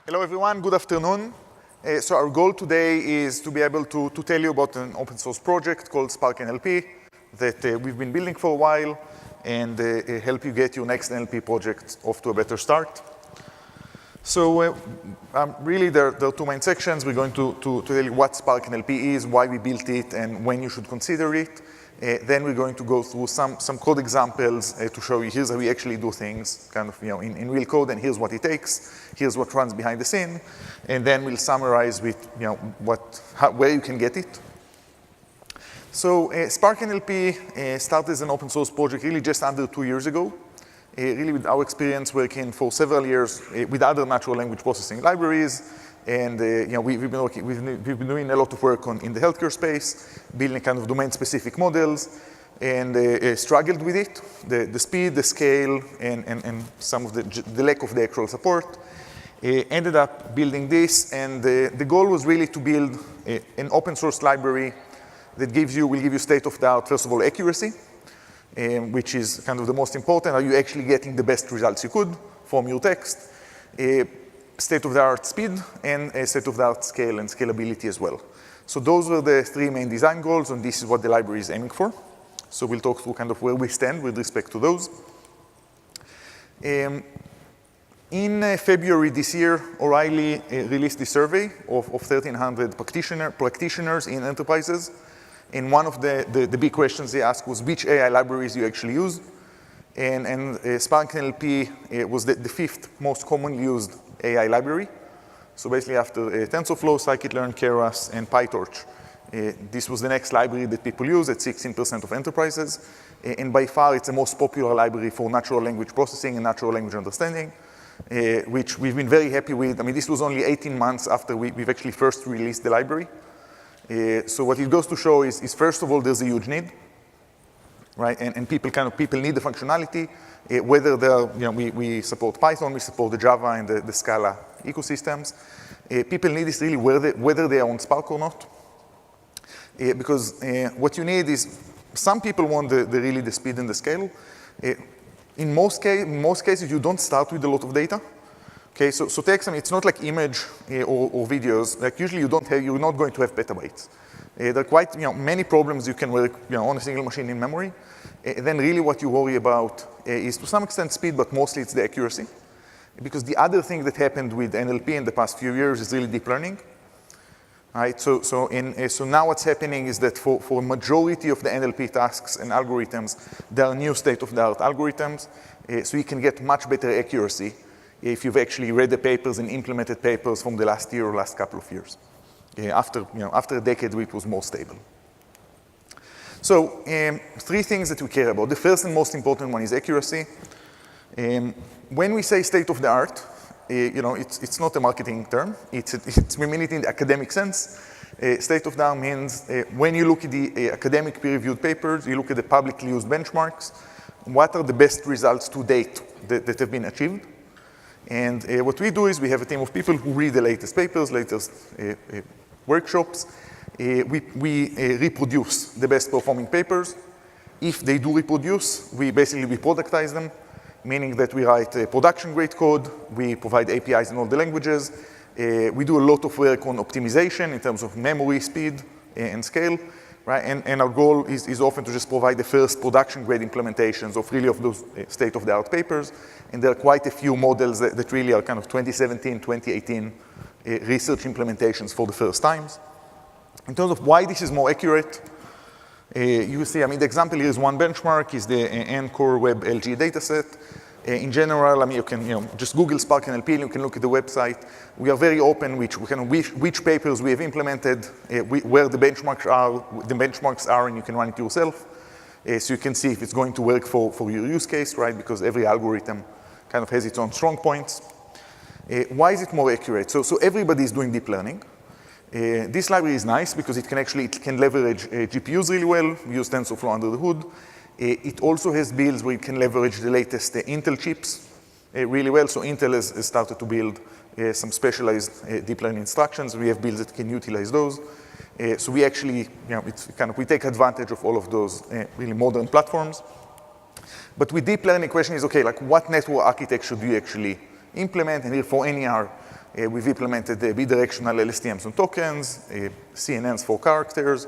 Hello everyone, good afternoon. So our goal today is to be able to tell you about an open source project called Spark NLP that we've been building for a while and help you get your next NLP project off to a better start. So really there are two main sections. We're going to tell you what Spark NLP is, why we built it, and when you should consider it. Then we're going to go through some code examples to show you here's how we actually do things, kind of in real code, and here's what it takes, here's what runs behind the scene, and then we'll summarize with where you can get it. So Spark NLP started as an open source project really just under 2 years ago. Really with our experience working for several years with other natural language processing libraries. And we've been doing a lot of work in the healthcare space, building kind of domain-specific models, and struggled with it, the speed, the scale, and some of the lack of the actual support. Ended up building this, and the goal was really to build an open source library that will give you state-of-the-art, first of all, accuracy, which is kind of the most important. Are you actually getting the best results you could from your text? State-of-the-art speed, and state-of-the-art scale and scalability as well. So those were the three main design goals, and this is what the library is aiming for. So we'll talk through kind of where we stand with respect to those. In February this year, O'Reilly released a survey of 1,300 practitioners in enterprises. And one of the big questions they asked was which AI libraries you actually use. And Spark NLP was the fifth most commonly used AI library. So basically after TensorFlow, Scikit-learn, Keras, and PyTorch, this was the next library that people use at 16% of enterprises. And by far, it's the most popular library for natural language processing and natural language understanding, which we've been very happy with. I mean, this was only 18 months after we've actually first released the library. So what it goes to show is first of all, there's a huge need, right? And people need the functionality. Whether we support Python, we support the Java and the Scala ecosystems. People need this really whether they are on Spark or not. Because what you need is, some people want really the speed and the scale. In most cases, you don't start with a lot of data. Okay, so text, it's not like image or videos. Like usually you're not going to have petabytes. There are quite many problems you can work on a single machine in memory. Then really what you worry about is to some extent speed, but mostly it's the accuracy. Because the other thing that happened with NLP in the past few years is really deep learning. Right? So now what's happening is that for a majority of the NLP tasks and algorithms, there are new state-of-the-art algorithms. So you can get much better accuracy if you've actually read the papers and implemented papers from the last year or last couple of years. After a decade, it was more stable. So three things that we care about. The first and most important one is accuracy. When we say state-of-the-art, it's not a marketing term. We mean it in the academic sense. State-of-the-art means when you look at the academic peer-reviewed papers, you look at the publicly used benchmarks, what are the best results to date that have been achieved? And what we do is we have a team of people who read the latest papers, latest workshops. We reproduce the best performing papers. If they do reproduce, we productize them, meaning that we write production grade code, we provide APIs in all the languages, we do a lot of work on optimization in terms of memory, speed, and scale, right? And our goal is often to just provide the first production grade implementations of those state-of-the-art papers. And there are quite a few models that really are kind of 2017, 2018 research implementations for the first times. In terms of why this is more accurate, you see, the example here is one benchmark, is the Anchor Web LG dataset. In general, you can just Google Spark NLP and you can look at the website. We are very open which papers we have implemented, where the benchmarks are, and you can run it yourself. So you can see if it's going to work for your use case, right? Because every algorithm kind of has its own strong points. Why is it more accurate? So everybody is doing deep learning. This library is nice because it can leverage GPUs really well. We use TensorFlow under the hood. It also has builds where it can leverage the latest Intel chips really well. So Intel has started to build some specialized deep learning instructions. We have builds that can utilize those. So we actually, we take advantage of all of those really modern platforms. But with deep learning, the question is, okay, like what network architecture do you actually implement? And here for NER, We've implemented bidirectional LSTMs on tokens, CNNs for characters.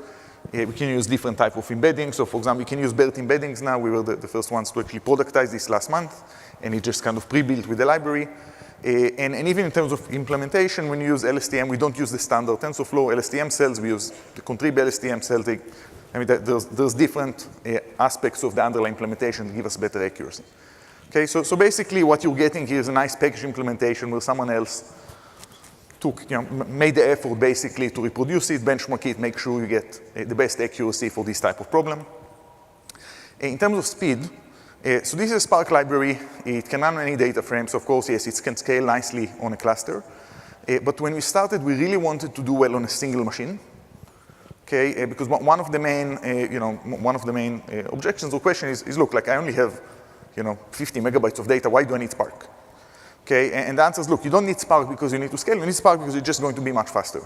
We can use different type of embeddings. So for example, we can use BERT embeddings now. We were the first ones to actually productize this last month, and it just kind of pre-built with the library. And even in terms of implementation, when you use LSTM, we don't use the standard TensorFlow LSTM cells. We use the contrib LSTM cells. There's different aspects of the underlying implementation that give us better accuracy. Okay, so basically what you're getting here is a nice package implementation where someone else made the effort basically to reproduce it, benchmark it, make sure you get the best accuracy for this type of problem. In terms of speed, so this is a Spark library. It can run any data frames. Of course, yes, it can scale nicely on a cluster. But when we started, we really wanted to do well on a single machine. Okay, because one of the main objections or question is, look, like I only have 50 megabytes of data. Why do I need Spark? Okay, and the answer is, look, you don't need Spark because you need to scale. You need Spark because it's just going to be much faster.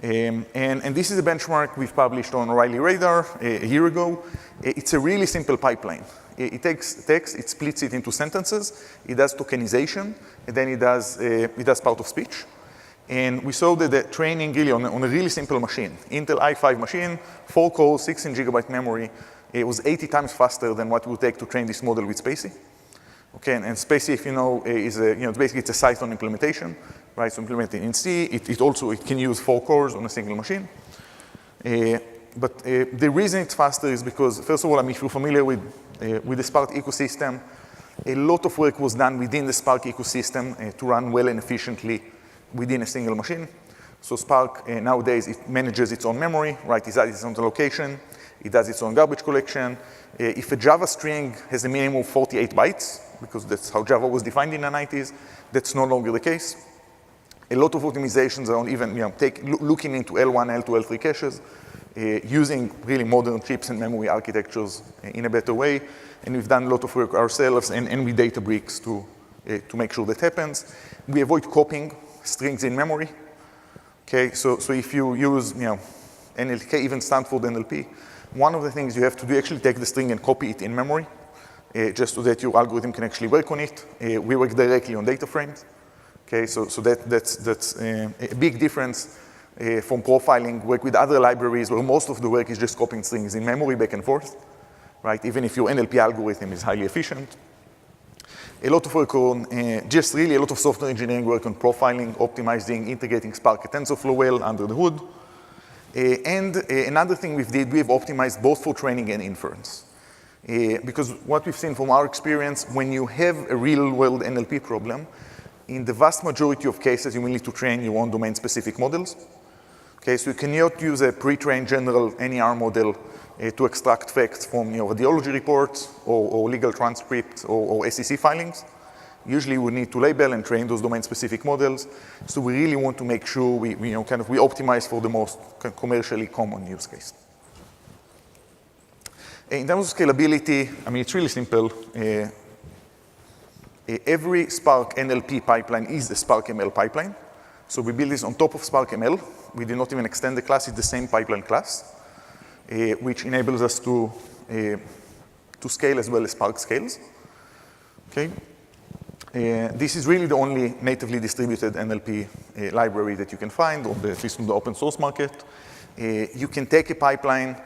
And this is a benchmark we've published on O'Reilly Radar a year ago. It's a really simple pipeline. It takes text, it splits it into sentences, it does tokenization, and then it does part of speech. And we saw that the training really on a really simple machine, Intel i5 machine, 4 cores, 16 gigabyte memory, it was 80 times faster than what it would take to train this model with Spacey. Okay, and Spacey, if you know, basically it's a Python implementation, right? So implemented in C. It can use 4 cores on a single machine. But the reason it's faster is because, first of all, if you're familiar with the Spark ecosystem, a lot of work was done within the Spark ecosystem to run well and efficiently within a single machine. So Spark nowadays, it manages its own memory, right? It has its own allocation. It does its own garbage collection. If a Java string has a minimum of 48 bytes, because that's how Java was defined in the 90s, that's no longer the case. A lot of optimizations are on even, looking into L1, L2, L3 caches, using really modern chips and memory architectures in a better way. And we've done a lot of work ourselves and with Databricks to make sure that happens. We avoid copying strings in memory. Okay, so if you use, NLP, even Stanford NLP, one of the things you have to do, actually take the string and copy it in memory, just so that your algorithm can actually work on it. We work directly on data frames. Okay, so that's a big difference from profiling work with other libraries where most of the work is just copying strings in memory back and forth, right? Even if your NLP algorithm is highly efficient. A lot of work on, just really a lot of software engineering work on profiling, optimizing, integrating Spark and TensorFlow well under the hood. And another thing we've optimized both for training and inference. Because what we've seen from our experience, when you have a real-world NLP problem, in the vast majority of cases, you will need to train your own domain-specific models. Okay, so you cannot use a pre-trained general NER model to extract facts from radiology reports or legal transcripts or SEC filings. Usually, we need to label and train those domain-specific models. So we really want to make sure we optimize for the most commercially common use case. In terms of scalability, it's really simple. Every Spark NLP pipeline is a Spark ML pipeline. So we build this on top of Spark ML. We did not even extend the class. It's the same pipeline class, which enables us to scale as well as Spark scales. Okay. This is really the only natively distributed NLP library that you can find, at least on the open source market. You can take a pipeline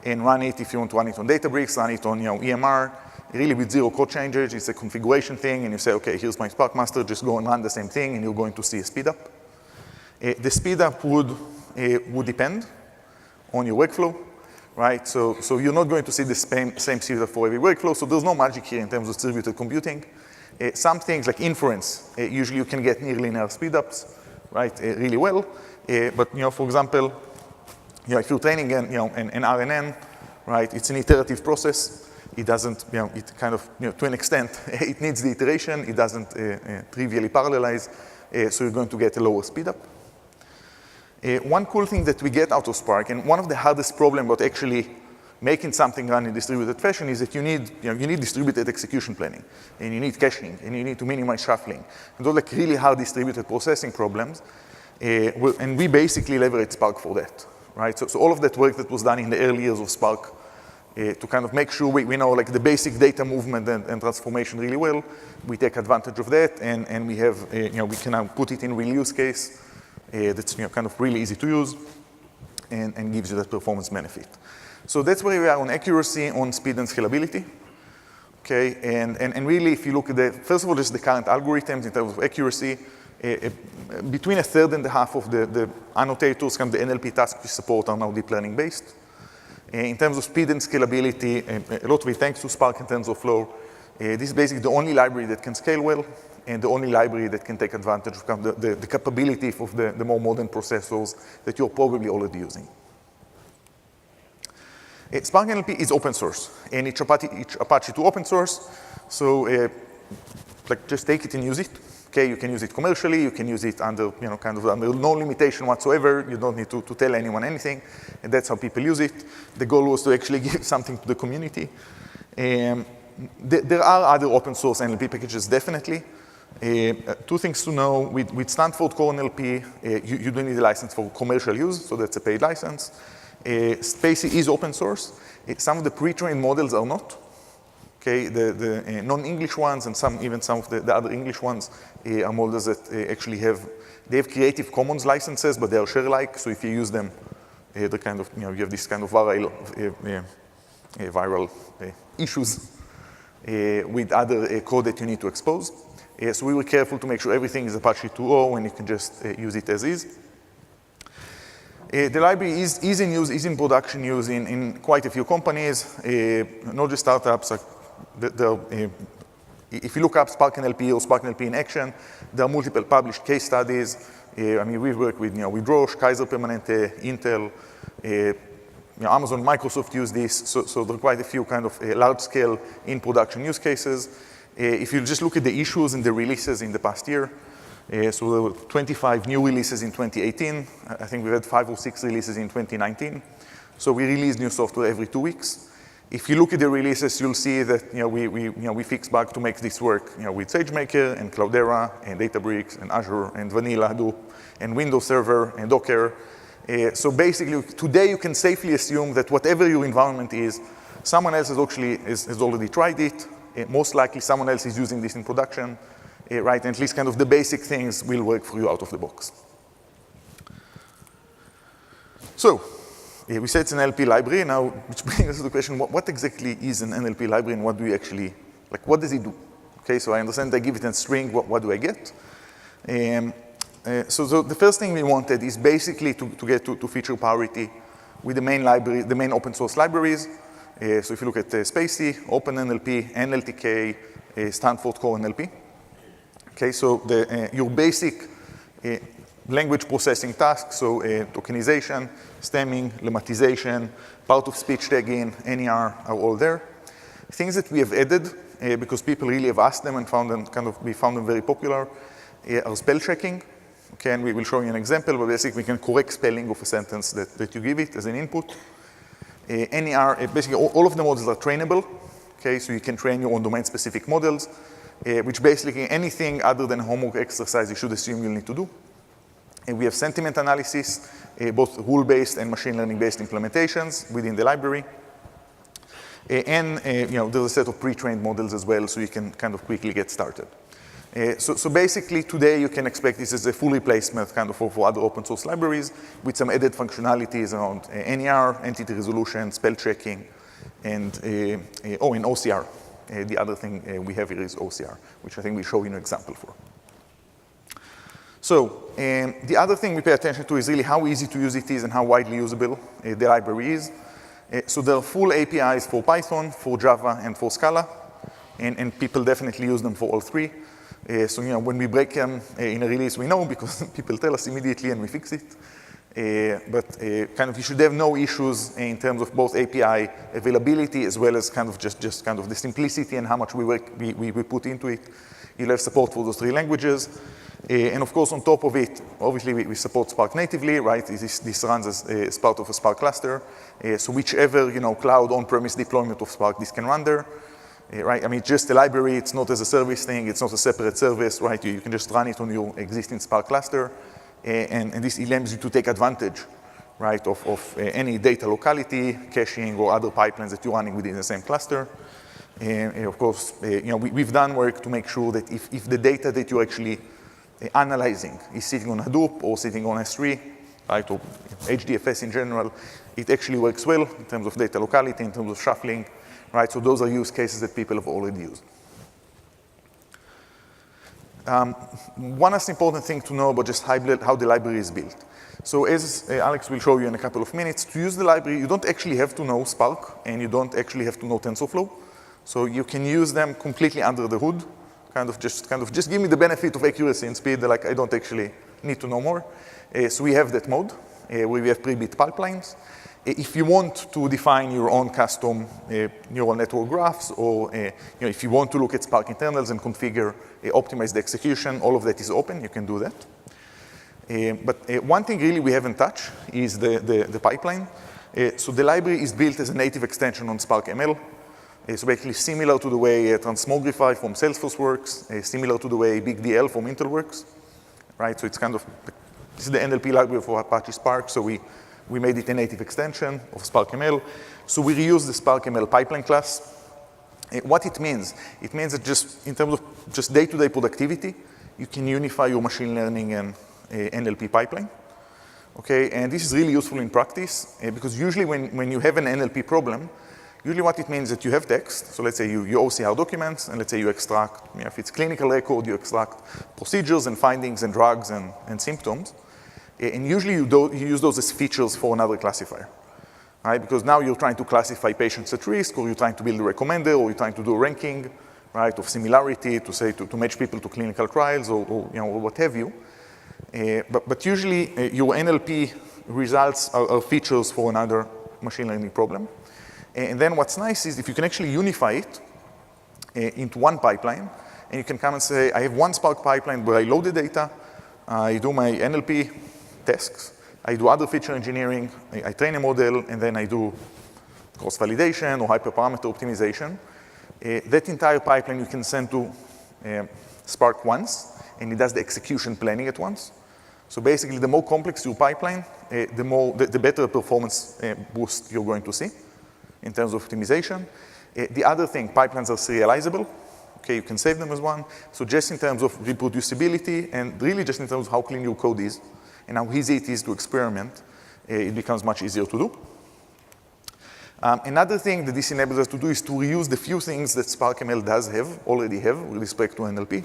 and run it if you want to run it on Databricks, run it on EMR, really with zero code changes. It's a configuration thing, and you say, okay, here's my Spark master, just go and run the same thing, and you're going to see a speed up. The speed up would depend on your workflow, right? So you're not going to see the same speed up for every workflow, so there's no magic here in terms of distributed computing. Some things like inference, usually you can get near linear speed ups, right, really well. But for example, if you're training an RNN, right, it's an iterative process. It doesn't, it kind of, to an extent, it needs the iteration. It doesn't trivially parallelize, so you're going to get a lower speed up. One cool thing that we get out of Spark, and one of the hardest problems about actually making something run in distributed fashion is that you need distributed execution planning, and you need caching, and you need to minimize shuffling. And those like really hard distributed processing problems, and we basically leverage Spark for that, right? So all of that work that was done in the early years of Spark to kind of make sure we know like the basic data movement and transformation really well. We take advantage of that, and we have, we can now put it in real use case that's kind of really easy to use and gives you that performance benefit. So that's where we are on accuracy, on speed and scalability. Okay, and really if you look at first of all, just the current algorithms in terms of accuracy, between a third and a half of the annotators, kind of the NLP tasks we support are now deep learning based. In terms of speed and scalability, a lot of it thanks to Spark and TensorFlow. This is basically the only library that can scale well and the only library that can take advantage of kind of the capability of the more modern processors that you're probably already using. Spark NLP is open source, and it's Apache 2 open source. So like just take it and use it. Okay, you can use it commercially, you can use it under, kind of under no limitation whatsoever. You don't need to tell anyone anything, and that's how people use it. The goal was to actually give something to the community. There are other open source NLP packages, definitely. Two things to know, with Stanford Core NLP, you don't need a license for commercial use, so that's a paid license. Spacey is open source. Some of the pre-trained models are not. Okay, the non-English ones and even some of the other English ones are models that actually have Creative Commons licenses, but they are share-alike. So if you use them, the kind of you have this kind of viral issues with other code that you need to expose. So we were careful to make sure everything is Apache 2.0 and you can just use it as is. The library is in use, is in production use in quite a few companies, not just startups. If you look up Spark NLP or Spark NLP in action, there are multiple published case studies. I mean, we've worked with Roche, Kaiser Permanente, Intel, Amazon, Microsoft use this. So there are quite a few kind of large-scale in production use cases. If you just look at the issues and the releases in the past year, so there were 25 new releases in 2018. I think we had 5 or 6 releases in 2019. So we release new software every 2 weeks. If you look at the releases, you'll see that we fix bugs to make this work with SageMaker and Cloudera and Databricks and Azure and Vanilla Hadoop and Windows Server and Docker. So basically, today you can safely assume that whatever your environment is, someone else has already tried it. Most likely someone else is using this in production. Right, and at least kind of the basic things will work for you out of the box. So, we said it's an NLP library now, which brings us to the question, what exactly is an NLP library and what do we actually, like what does it do? Okay, so I understand I give it a string, what do I get? So the first thing we wanted is basically to get to feature parity with the main library, the main open source libraries. So if you look at Spacey, OpenNLP, NLTK, Stanford Core NLP. Okay, so your basic language processing tasks, so tokenization, stemming, lemmatization, part of speech tagging, NER are all there. Things that we have added, because people really have asked them and found them we found them very popular, are SpellChecking. Okay, and we will show you an example, but basically we can correct spelling of a sentence that you give it as an input. NER, basically all of the models are trainable. Okay, so you can train your own domain-specific models. Which basically anything other than homework exercise you should assume you'll need to do. And we have sentiment analysis, both rule-based and machine learning-based implementations within the library. And there's a set of pre-trained models as well, so you can kind of quickly get started. So basically today you can expect this as a full replacement kind of for other open source libraries with some added functionalities around NER, entity resolution, spell checking, and OCR. The other thing we have here is OCR, which I think we'll show you an example for. So the other thing we pay attention to is really how easy to use it is and how widely usable the library is. So there are full APIs for Python, for Java, and for Scala, and people definitely use them for all three. So when we break them in a release, we know because people tell us immediately and we fix it. But kind of you should have no issues in terms of both API availability as well as kind of just kind of the simplicity and how much we put into it. You'll have support for those 3 languages. And of course, on top of it, obviously we support Spark natively, right? This runs as part of a Spark cluster. So whichever cloud on-premise deployment of Spark this can run there. Right, I mean, it's just a library, it's not as a service thing, it's not a separate service, right? You can just run it on your existing Spark cluster. And this allows you to take advantage right, of any data locality, caching, or other pipelines that you're running within the same cluster. And of course, we've done work to make sure that if the data that you're actually analyzing is sitting on Hadoop or sitting on S3, right, or HDFS in general, it actually works well in terms of data locality, in terms of shuffling, right? So those are use cases that people have already used. One last important thing to know about just how the library is built. So as Alex will show you in a couple of minutes, to use the library, you don't actually have to know Spark, and you don't actually have to know TensorFlow. So you can use them completely under the hood, just give me the benefit of accuracy and speed. Like, I don't actually need to know more. So we have that mode where we have pre-bit pipelines. If you want to define your own custom neural network graphs, or if you want to look at Spark internals and configure, optimize the execution, all of that is open. You can do that. But one thing really we haven't touched is the pipeline. So the library is built as a native extension on Spark ML. So basically similar to the way Transmogrify from Salesforce works, similar to the way BigDL from Intel works, right? So it's this is the NLP library for Apache Spark, so we made it a native extension of Spark ML. So we reuse the Spark ML pipeline class. What it means that just in terms of just day-to-day productivity, you can unify your machine learning and NLP pipeline. Okay, and this is really useful in practice because usually when you have an NLP problem, usually what it means is that you have text. So let's say you OCR documents, and let's say you extract, if it's clinical record, you extract procedures and findings and drugs and symptoms. And usually you use those as features for another classifier, right? Because now you're trying to classify patients at risk, or you're trying to build a recommender, or you're trying to do a ranking, right, of similarity to say to match people to clinical trials, or what have you. But usually your NLP results are features for another machine learning problem. And then what's nice is if you can actually unify it into one pipeline, and you can come and say, I have one Spark pipeline where I load the data, I do my NLP tasks, I do other feature engineering, I train a model, and then I do cross-validation or hyperparameter optimization. That entire pipeline you can send to Spark once, and it does the execution planning at once. So basically, the more complex your pipeline, the better performance boost you're going to see in terms of optimization. The other thing, pipelines are serializable. Okay, you can save them as one. So just in terms of reproducibility, and really just in terms of how clean your code is, and how easy it is to experiment, it becomes much easier to do. Another thing that this enables us to do is to reuse the few things that Spark ML already have with respect to NLP.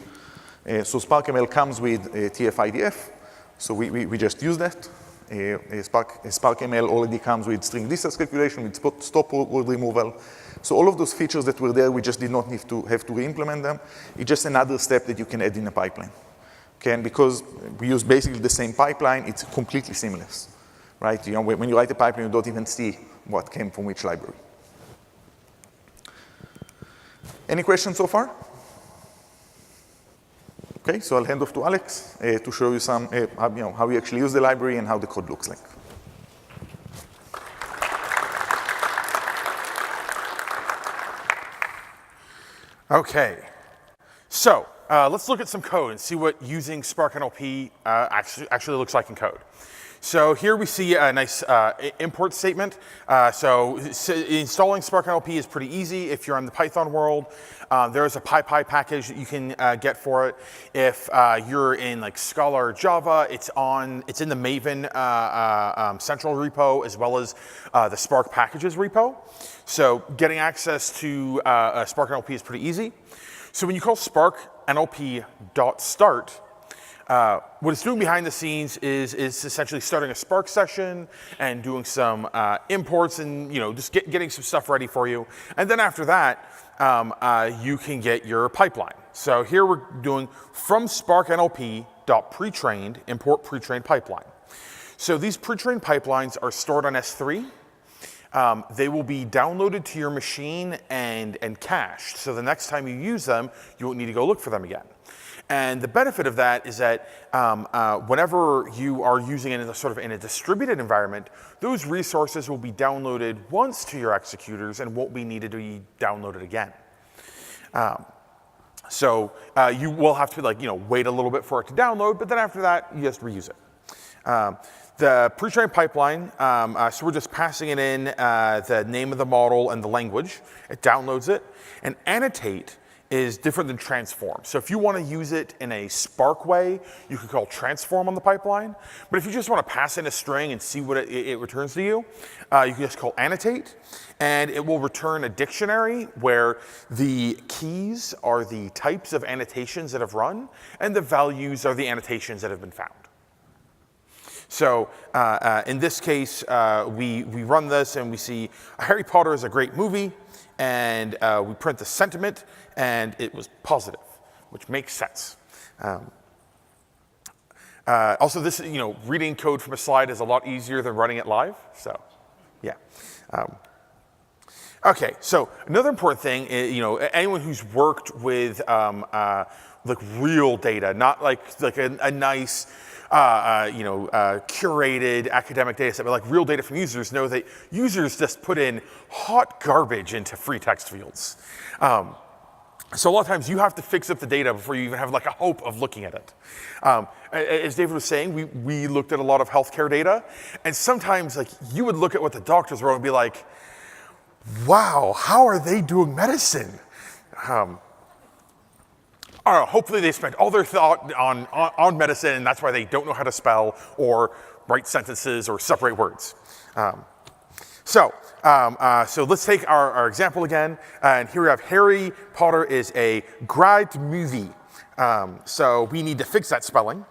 So Spark ML comes with TF-IDF, so we just use that. Spark ML already comes with string distance calculation, with stop word removal. So all of those features that were there, we just did not need to have to re-implement them. It's just another step that you can add in a pipeline. Okay, and because we use basically the same pipeline, it's completely seamless, right? When you write a pipeline, you don't even see what came from which library. Any questions so far? Okay, so I'll hand off to Alex to show you some, how we actually use the library and how the code looks like. Okay, so let's look at some code and see what using Spark NLP actually looks like in code. So here we see a nice import statement. So installing Spark NLP is pretty easy if you're in the Python world. There's a PyPy package that you can get for it. If you're in like Scala or Java, it's in the Maven central repo as well as the Spark packages repo. So getting access to Spark NLP is pretty easy. So when you call Spark NLP.start, what it's doing behind the scenes is essentially starting a Spark session and doing some imports and just getting some stuff ready for you. And then after that, you can get your pipeline. So here we're doing from Spark NLP.pretrained, import pretrained pipeline. So these pretrained pipelines are stored on S3. They will be downloaded to your machine and cached. So the next time you use them, you won't need to go look for them again. And the benefit of that is that whenever you are using it in a distributed environment, those resources will be downloaded once to your executors and won't be needed to be downloaded again. So you will have to wait a little bit for it to download, but then after that, you just reuse it. The pre-trained pipeline, so we're just passing it in the name of the model and the language. It downloads it. And annotate is different than transform. So if you want to use it in a Spark way, you can call transform on the pipeline. But if you just want to pass in a string and see what it returns to you, you can just call annotate. And it will return a dictionary where the keys are the types of annotations that have run, and the values are the annotations that have been found. So in this case, we run this and we see Harry Potter is a great movie, and we print the sentiment, and it was positive, which makes sense. Also, this, reading code from a slide is a lot easier than running it live. So, yeah. Okay, so another important thing is, anyone who's worked with like real data, not like a nice, curated academic data set, but like real data from users, know that users just put in hot garbage into free text fields. So a lot of times you have to fix up the data before you even have like a hope of looking at it. As David was saying, we looked at a lot of healthcare data, and sometimes like you would look at what the doctors wrote and be like, wow, how are they doing medicine? I don't know, hopefully they spent all their thought on medicine, and that's why they don't know how to spell or write sentences or separate words. So let's take our example again, and here we have Harry Potter is a great movie. So we need to fix that spelling.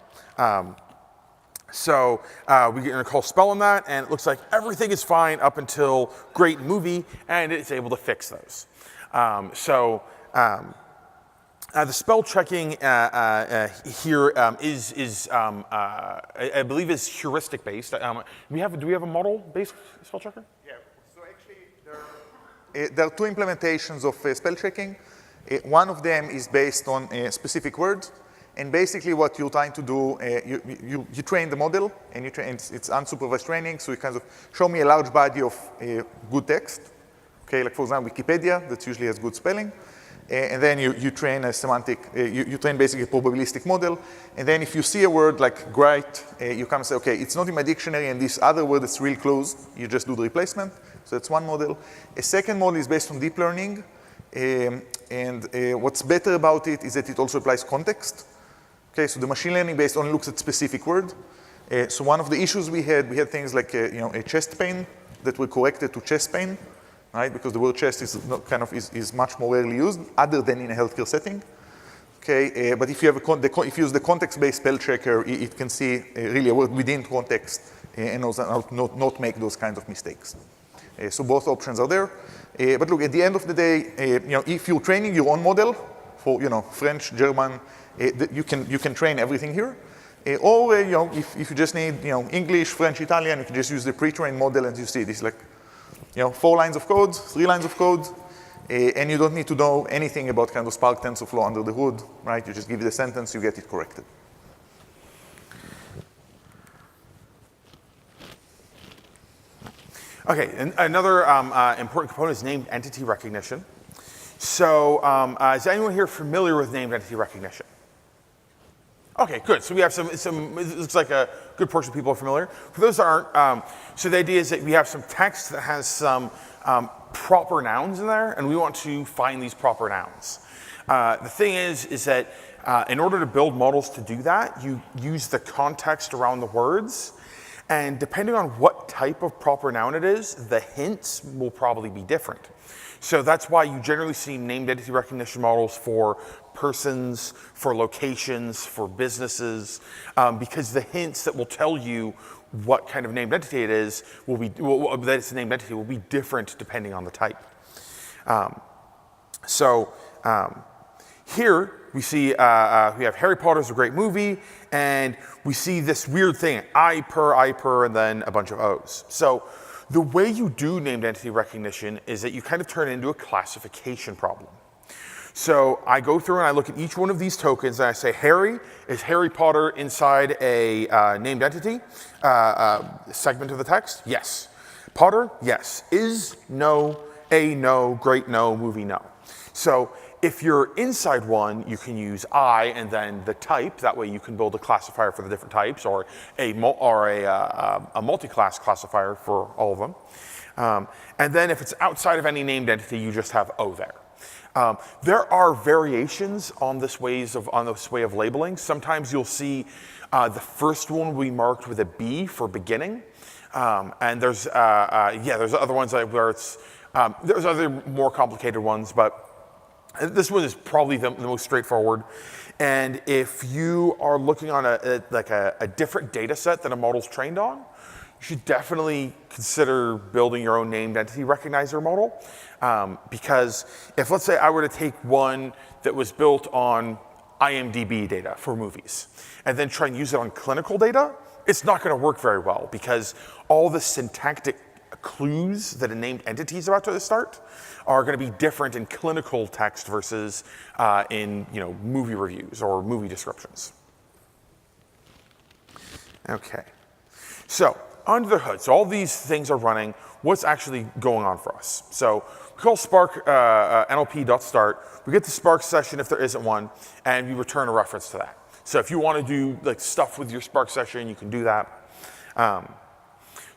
So we're going to call spell on that, and it looks like everything is fine up until great movie, and it's able to fix those. The spell checking here is I believe is heuristic based. Do we have a model based spell checker? Yeah. So actually, there are two implementations of spell checking. One of them is based on specific words. And basically what you're trying to do, you train the model, and it's unsupervised training, so you kind of show me a large body of good text. Okay, like for example, Wikipedia, that usually has good spelling. And then you train a semantic, you train basically a probabilistic model. And then if you see a word like great, you come and say, okay, it's not in my dictionary, and this other word is real close, you just do the replacement. So that's one model. A second model is based on deep learning. And what's better about it is that it also applies context. Okay, so the machine learning based only looks at specific word. So one of the issues we had things like a chest pain that were corrected to chest pain, right? Because the word chest is is much more rarely used, other than in a healthcare setting. Okay, but if you have if you use the context-based spell checker, it can see really a word within context and also not make those kinds of mistakes. So both options are there. But look, at the end of the day, if you're training your own model for French, German, you can train everything here. Or if you just need English, French, Italian, you can just use the pre-trained model, and you see this like 4 lines of code, 3 lines of code, and you don't need to know anything about kind of Spark TensorFlow under the hood, right? You just give it a sentence, you get it corrected. Okay, and another important component is named entity recognition. So is anyone here familiar with named entity recognition? Okay, good. So we have some it looks like a good portion of people are familiar. For those that aren't, so the idea is that we have some text that has some proper nouns in there, and we want to find these proper nouns. The thing is that in order to build models to do that, you use the context around the words, and depending on what type of proper noun it is, the hints will probably be different. So that's why you generally see named entity recognition models for persons, for locations, for businesses, because the hints that will tell you what kind of named entity it is that it's a named entity will be different depending on the type. Here we see we have Harry Potter's a great movie, and we see this weird thing, I per, and then a bunch of O's. So the way you do named entity recognition is that you kind of turn it into a classification problem. So I go through and I look at each one of these tokens and I say, is Harry Potter inside a named entity segment of the text? Yes. Potter? Yes. Is? No. A? No. Great? No. Movie? No. So If you're inside one, you can use I and then the type. That way you can build a classifier for the different types, or a multi-class classifier for all of them. And then if it's outside of any named entity, you just have O there. There are variations on this way of labeling. Sometimes you'll see the first one will be marked with a B for beginning, and there's other ones where it's there's other more complicated ones, but this one is probably the most straightforward. And if you are looking on a different data set that a model's trained on, you should definitely consider building your own named entity recognizer model. Because if, let's say, I were to take one that was built on IMDb data for movies and then try and use it on clinical data, it's not going to work very well, because all the syntactic clues that a named entity is about to start are going to be different in clinical text versus in movie reviews or movie descriptions. Okay, so under the hood, so all these things are running. What's actually going on for us? So we call Spark NLP.start. We get the Spark session if there isn't one, and we return a reference to that. So if you want to do stuff with your Spark session, you can do that.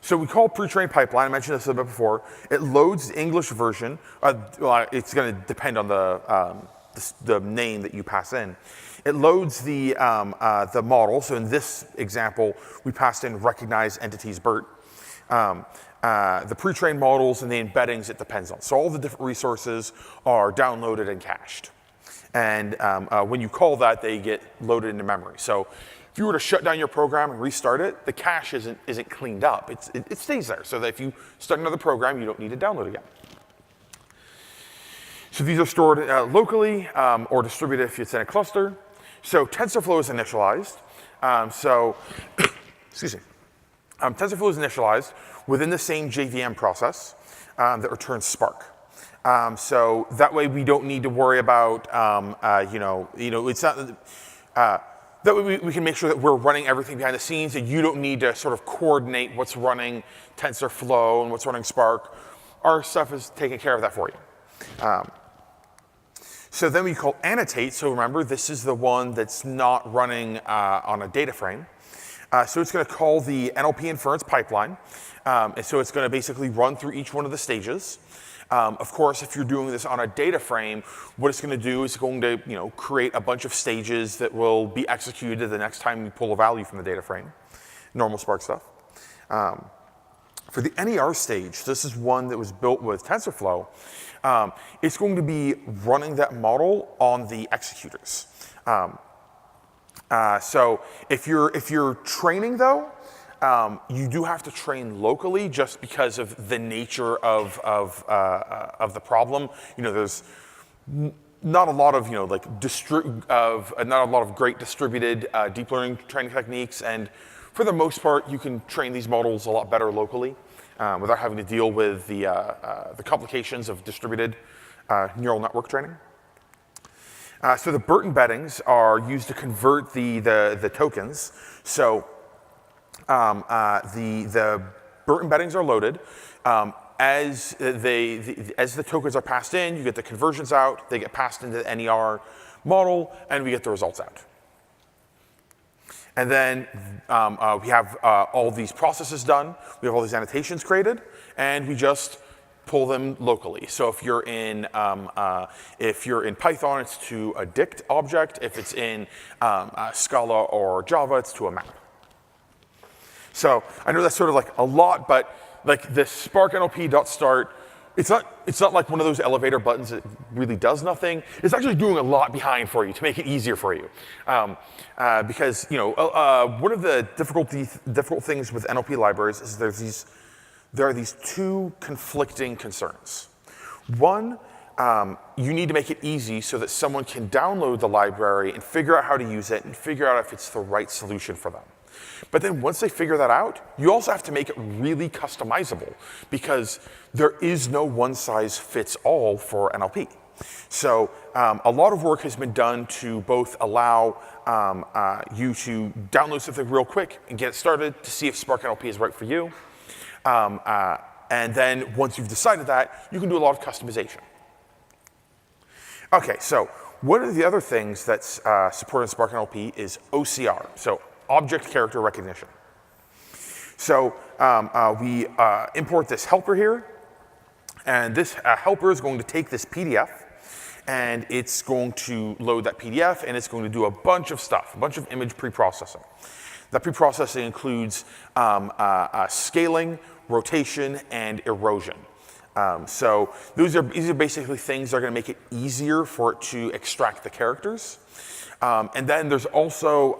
So we call pre-trained pipeline. I mentioned this a bit before. It loads the English version. It's going to depend on the name that you pass in. It loads the model. So in this example, we passed in recognize entities BERT. The pre-trained models and the embeddings it depends on. So all the different resources are downloaded and cached. And when you call that, they get loaded into memory. So if you were to shut down your program and restart it, the cache isn't cleaned up. It stays there, so that if you start another program, you don't need to download again. So these are stored locally or distributed if it's in a cluster. So TensorFlow is initialized. Excuse me. TensorFlow is initialized within the same JVM process that returns Spark. So that way we don't need to worry about, it's not. That way we can make sure that we're running everything behind the scenes, and you don't need to sort of coordinate what's running TensorFlow and what's running Spark. Our stuff is taking care of that for you. So then we call annotate. So remember, this is the one that's not running on a data frame. So it's going to call the NLP inference pipeline. And so it's going to basically run through each one of the stages. Of course, if you're doing this on a data frame, what it's going to do is it's going to create a bunch of stages that will be executed the next time you pull a value from the data frame. Normal Spark stuff. For the NER stage, this is one that was built with TensorFlow. It's going to be running that model on the executors. So if you're training though, you do have to train locally just because of the nature of the problem. There's not a lot of not a lot of great distributed deep learning training techniques, and for the most part, you can train these models a lot better locally without having to deal with the complications of distributed neural network training. So the BERT embeddings are used to convert the tokens. So the BERT embeddings are loaded. As the tokens are passed in, you get the conversions out. They get passed into the NER model, and we get the results out. And then we have all these processes done. We have all these annotations created, and we just pull them locally. So if you're in Python, it's to a dict object. If it's in Scala or Java, it's to a map. So I know that's sort of like a lot, but like this Spark NLP.start, it's not like one of those elevator buttons that really does nothing. It's actually doing a lot behind for you to make it easier for you. Because one of the difficult things with NLP libraries is there are these two conflicting concerns. One, you need to make it easy so that someone can download the library and figure out how to use it and figure out if it's the right solution for them. But then once they figure that out, you also have to make it really customizable, because there is no one-size-fits-all for NLP. So a lot of work has been done to both allow you to download something real quick and get it started to see if Spark NLP is right for you. And then once you've decided that, you can do a lot of customization. Okay, so one of the other things that's supported in Spark NLP is OCR, so object character recognition. So we import this helper here, and this helper is going to take this PDF, and it's going to load that PDF, and it's going to do a bunch of stuff, a bunch of image pre-processing. That pre-processing includes scaling, rotation, and erosion. So these are basically things that are going to make it easier for it to extract the characters. And then there's also,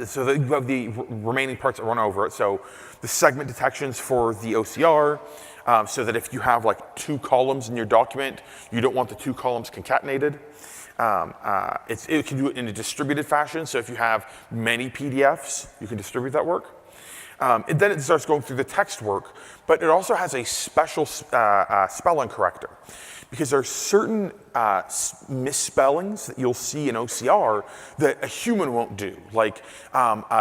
so you have the remaining parts that run over it. So the segment detections for the OCR, so that if you have like 2 columns in your document, you don't want the 2 columns concatenated. It can do it in a distributed fashion. So if you have many PDFs, you can distribute that work. And then it starts going through the text work, but it also has a special spelling corrector, because there are certain misspellings that you'll see in OCR that a human won't do, like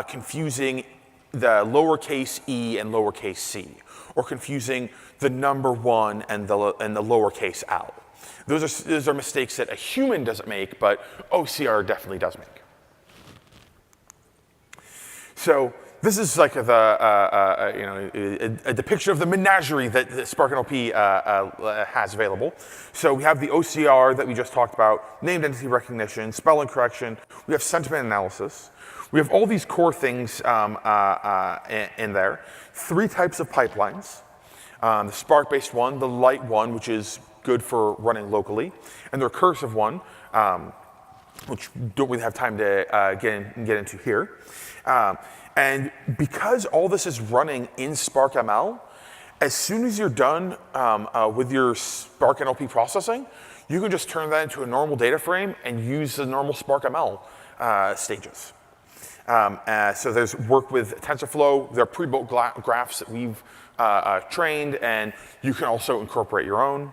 confusing the lowercase e and lowercase c, or confusing the number 1 and the lowercase l. Those are mistakes that a human doesn't make, but OCR definitely does make. So this is like a depiction of the menagerie that Spark NLP has available. So we have the OCR that we just talked about, named entity recognition, spelling correction. We have sentiment analysis. We have all these core things in there. 3 types of pipelines. The Spark-based one, the light one, which is good for running locally, and the recursive one, which don't really have time to get into here. And because all this is running in Spark ML, as soon as you're done with your Spark NLP processing, you can just turn that into a normal data frame and use the normal Spark ML stages. So there's work with TensorFlow. There are pre-built graphs that we've trained, and you can also incorporate your own.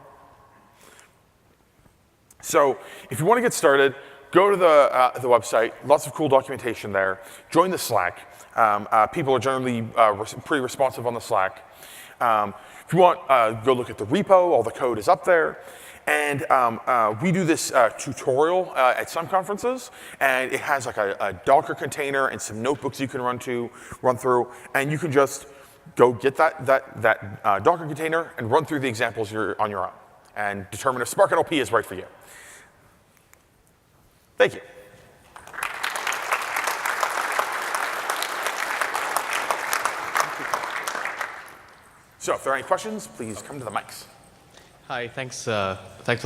So if you want to get started, go to the website. Lots of cool documentation there. Join the Slack. People are generally pretty responsive on the Slack. If you want, go look at the repo. All the code is up there. And we do this tutorial at some conferences, and it has like a Docker container and some notebooks you can run through, and you can just go get that Docker container and run through the examples on your own, and determine if Spark NLP is right for you. Thank you. So if there are any questions, please come to the mics. Hi, thanks for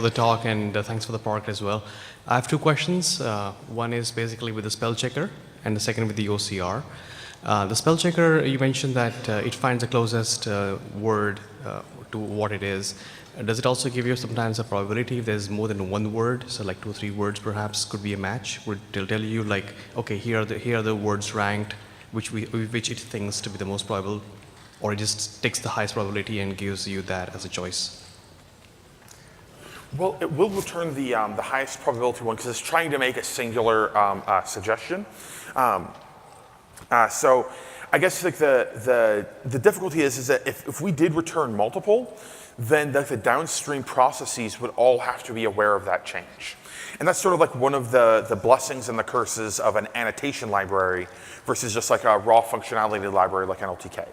the talk, and thanks for the park as well. I have 2 questions. One is basically with the spell checker, and the second with the OCR. The spell checker, you mentioned that it finds the closest word to what it is. Does it also give you sometimes a probability if there's more than 1 word, so like 2 or 3 words perhaps could be a match? Would it tell you like, okay, here are the words ranked, which it thinks to be the most probable, or it just takes the highest probability and gives you that as a choice? Well, it will return the highest probability one because it's trying to make a singular suggestion. So I guess like the difficulty is that if we did return multiple, then the downstream processes would all have to be aware of that change. And that's sort of like one of the blessings and the curses of an annotation library versus just like a raw functionality library like NLTK.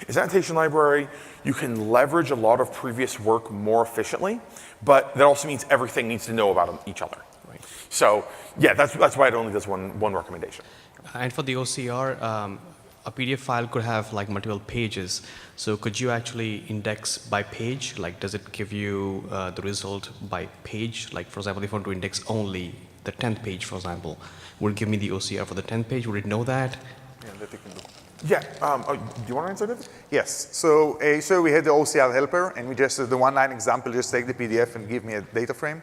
Is annotation library, you can leverage a lot of previous work more efficiently, but that also means everything needs to know about each other. Right. So yeah, that's why it only does one recommendation. And for the OCR, a PDF file could have like multiple pages. So could you actually index by page? Like, does it give you the result by page? Like, for example, if I want to index only the 10th page, for example, would it give me the OCR for the 10th page? Would it know that? Yeah, that we can do. Yeah. Do you want to answer that? Yes. So we had the OCR helper, and we just the 1-line example. Just take the PDF and give me a data frame.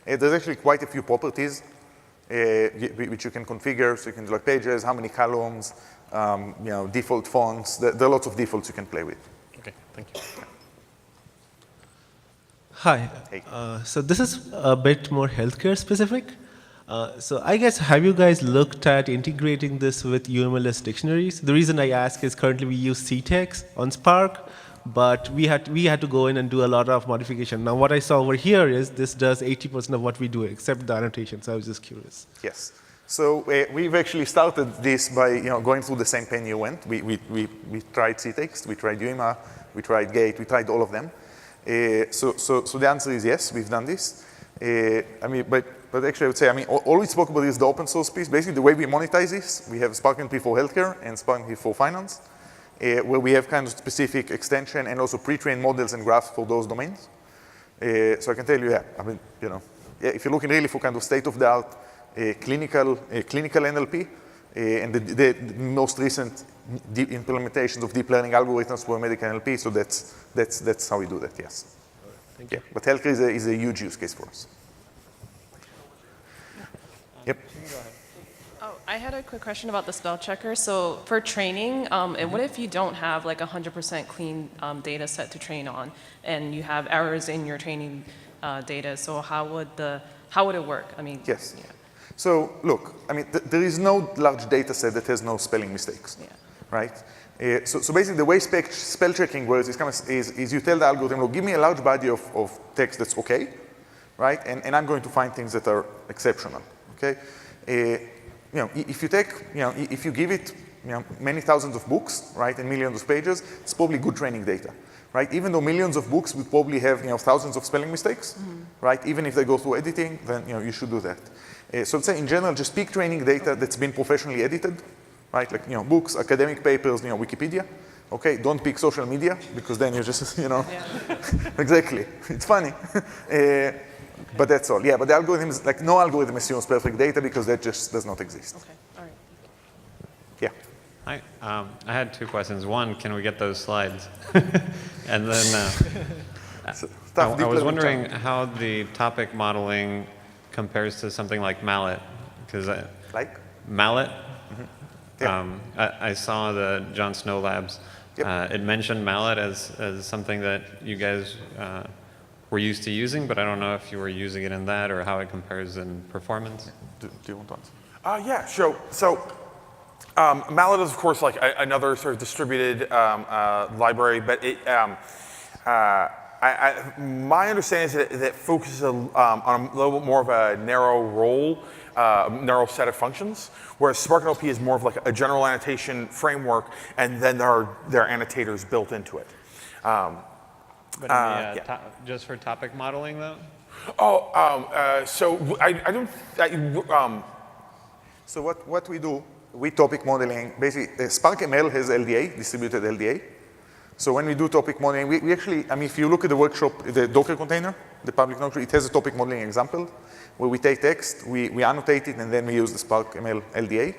There's actually quite a few properties which you can configure. So you can do like pages, how many columns, default fonts. There are lots of defaults you can play with. Okay, thank you. Hi. Hey. So this is a bit more healthcare specific. So I guess, have you guys looked at integrating this with MLS dictionaries? The reason I ask is currently we use CTEX on Spark, but we had to go in and do a lot of modification. Now what I saw over here is this does 80% of what we do except the annotation, so I was just curious. Yes. So we've actually started this by going through the same pain you went. We tried CTExt, we tried UMA, we tried Gate, we tried all of them. So the answer is yes, we've done this. But actually I would say, all we spoke about is the open source piece. Basically the way we monetize this, we have Spark NLP for healthcare and Spark NLP for finance, where we have kind of specific extension and also pre-trained models and graphs for those domains. So I can tell you, if you're looking really for kind of state-of-the-art clinical NLP, and the most recent implementations of deep learning algorithms for medical NLP, so that's how we do that, yes. Thank you. Yeah, but healthcare is a huge use case for us. Yep. Oh, I had a quick question about the spell checker. So for training, and what if you don't have like 100% clean data set to train on, and you have errors in your training data? So how would it work? Yes. Yeah. So look, there is no large data set that has no spelling mistakes, right? So basically the way spell checking works is you tell the algorithm, look, give me a large body of text that's okay, right? And I'm going to find things that are exceptional, okay? If you give it many thousands of books, right, and millions of pages, it's probably good training data, right? Even though millions of books would probably have thousands of spelling mistakes, right? Even if they go through editing, then you should do that. So let's say in general, just pick training data that's been professionally edited, right? Like books, academic papers, Wikipedia. Okay, don't pick social media because then you're just exactly. It's funny. But that's all. Yeah, but the algorithm is like no algorithm assumes perfect data because that just does not exist. Okay, all right. Yeah. Hi, I had two questions. One, can we get those slides? And then I was wondering how the topic modeling compares to something like Mallet, because like Mallet. Yeah. I saw the John Snow Labs. Yep. It mentioned Mallet as something that you guys were used to using, but I don't know if you were using it in that or how it compares in performance. Do you want to answer? Yeah, sure. So Mallet is, of course, like another sort of distributed library, but my understanding is that it focuses on a little bit more of a narrow role, narrow set of functions, whereas Spark NLP is more of like a general annotation framework, and then there are annotators built into it. But just for topic modeling, though? So I don't. So what we do with topic modeling, basically, Spark ML has LDA, distributed LDA. So when we do topic modeling, we actually, if you look at the workshop, the Docker container, the public Docker, it has a topic modeling example where we take text, we annotate it, and then we use the Spark ML LDA.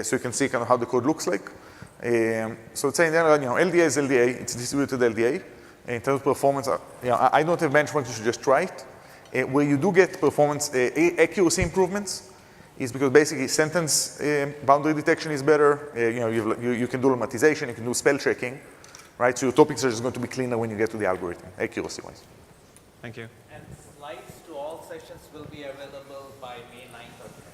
So you can see kind of how the code looks like. So it's saying there, LDA is LDA, it's distributed LDA. In terms of performance, I don't have benchmarks, you should just try it. Where you do get performance accuracy improvements is because basically sentence boundary detection is better. You can do lemmatization, you can do spell checking, right? So your topics are just going to be cleaner when you get to the algorithm, accuracy-wise. Thank you. And slides to all sessions will be available by May 9th or 10th.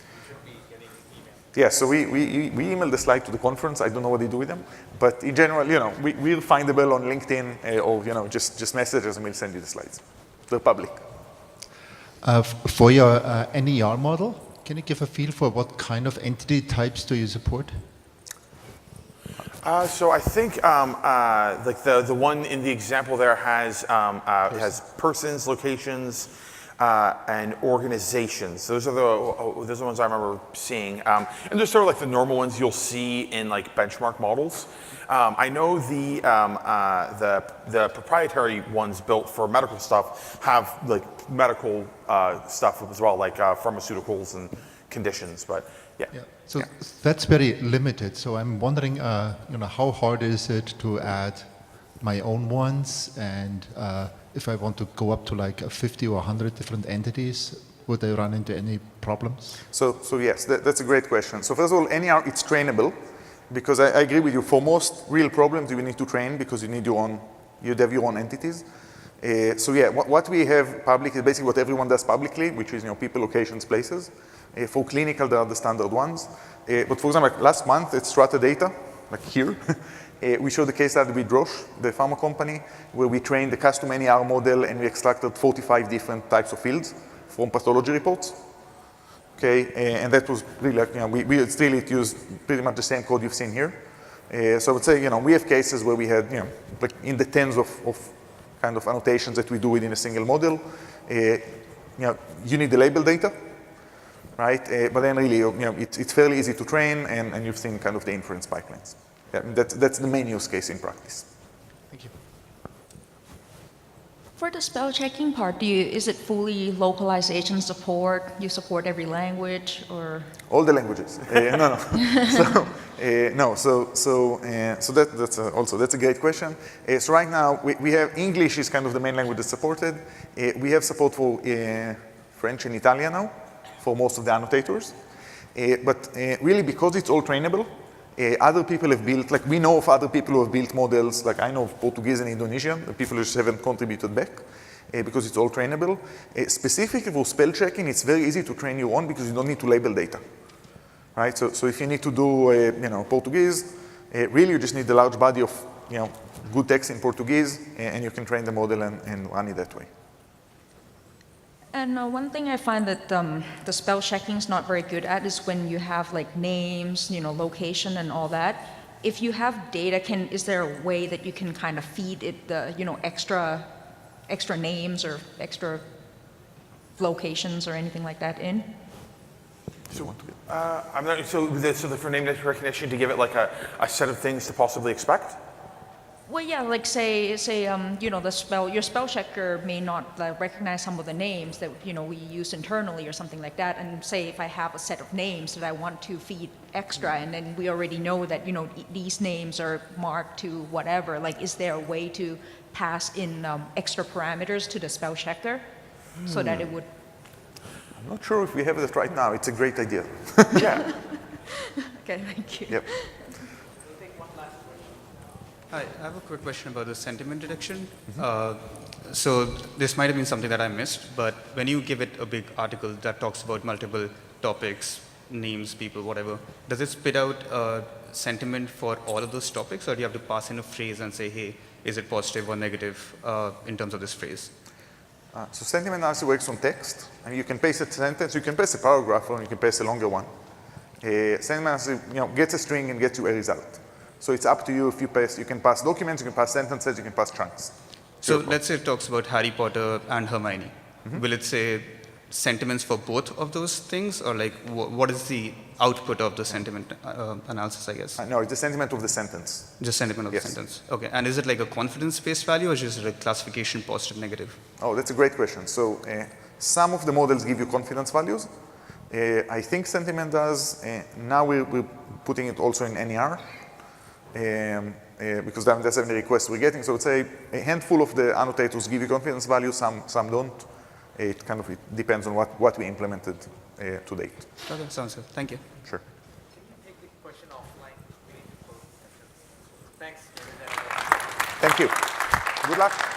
You should be getting email. Yeah, so we email the slide to the conference. I don't know what they do with them. But in general, we're findable on LinkedIn or, just message us and we'll send you the slides. They're public. For your NER model, can you give a feel for what kind of entity types do you support? So I think like the one in the example there has persons, locations, and organizations. Those are the ones I remember seeing. And they're sort of like the normal ones you'll see in like benchmark models. I know the proprietary ones built for medical stuff have like medical stuff as well, like pharmaceuticals and conditions. But yeah. So that's very limited. So I'm wondering, how hard is it to add my own ones, and if I want to go up to like 50 or 100 different entities, would I run into any problems? So yes, that's a great question. So first of all, NER, it's trainable, because I agree with you. For most real problems, you need to train because you have your own entities. So yeah, what we have public is basically what everyone does publicly, which is people, locations, places. For clinical, there are the standard ones. But for example, like last month at Strata Data, like here, we showed the case study with Roche, the pharma company, where we trained the custom NER model and we extracted 45 different types of fields from pathology reports. Okay, and that was really like, we still use pretty much the same code you've seen here. So I would say, we have cases where we had, like in the tens of kind of annotations that we do within a single model. You need the label data, right? But then really, it's fairly easy to train, and you've seen kind of the inference pipelines. Yeah, that's the main use case in practice. Thank you. For the spell checking part, is it fully localization support? You support every language, or? All the languages. No. That's a great question. So right now we have English is kind of the main language that's supported. We have support for French and Italian now for most of the annotators. But really, because it's all trainable, other people have built, like we know of other people who have built models, like I know of Portuguese and Indonesian, the people just haven't contributed back because it's all trainable. Specifically for spell checking, it's very easy to train you on because you don't need to label data, right? So if you need to do, Portuguese, really you just need a large body of, good text in Portuguese, and you can train the model and run it that way. And one thing I find that the spell checking is not very good at is when you have like names, location and all that. If you have data, is there a way that you can kind of feed it the, extra names or extra locations or anything like that in? I'm not, so for name recognition, to give it like a set of things to possibly expect? Well, yeah, like say your spell checker may not recognize some of the names that we use internally or something like that. And say if I have a set of names that I want to feed extra, and then we already know that these names are marked to whatever. Like, is there a way to pass in extra parameters to the spell checker so that it would? I'm not sure if we have that right now. It's a great idea. Yeah. Okay, thank you. Yep. Hi, I have a quick question about the sentiment detection. So this might have been something that I missed, but when you give it a big article that talks about multiple topics, names, people, whatever, does it spit out a sentiment for all of those topics, or do you have to pass in a phrase and say, hey, is it positive or negative in terms of this phrase? So sentiment analysis works on text, and you can paste a sentence, you can paste a paragraph, or you can paste a longer one. Sentiment analysis, gets a string and gets you a result. So it's up to you if you can pass documents, you can pass sentences, you can pass chunks. So let's say it talks about Harry Potter and Hermione. Will it say sentiments for both of those things, or like what is the output of the sentiment analysis, I guess? No, it's the sentiment of the sentence. Just sentiment of the sentence. Okay, and is it like a confidence-based value, or just a classification, positive, negative? Oh, that's a great question. So some of the models give you confidence values. I think sentiment does. Now we're putting it also in NER. Because that's the request we're getting. So I would say a handful of the annotators give you confidence value, some don't. It depends on what we implemented to date. Okay, sounds good. Thank you. Sure. Can you take the question offline? We need to close the session. Thanks. Thank you. Good luck.